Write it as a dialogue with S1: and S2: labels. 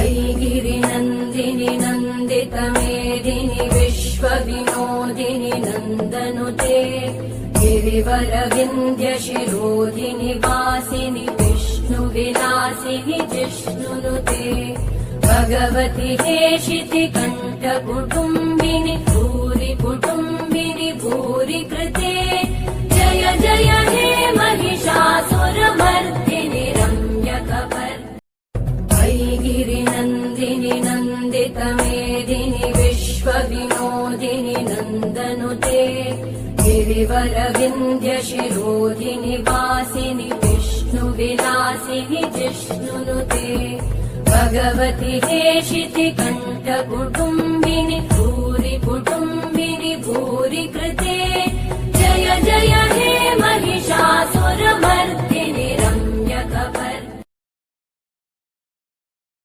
S1: वैगिरिनन्दिनि नन्दितमेदिनि विश्वविनोदिनि नन्दनुते गिरिवरविन्द्यशिरोधिनि वासिनि विष्णुविलासिनि जिष्णुनुते भगवति हेशिति कण्ठकुटुम्बिनि भूरि कुटुम्बिनि भूरि कृते जय जय हे महिषासुरमर्दिनि रम्यकपर्दिनि वैगिरिनन्दिनि नन्दितमेदिनि विश्वविनोदिनि नन्दनुते गिरिवरविन्द्यशिरोधिनि वासिनि विष्णुविलासिनि जिष्णुनुते भगवति हेशिति कण्ठकुटुम्बिनि भूरि कुटुम्बिनि भूरि कृते जय जय हे महिषासुरमर्दिनि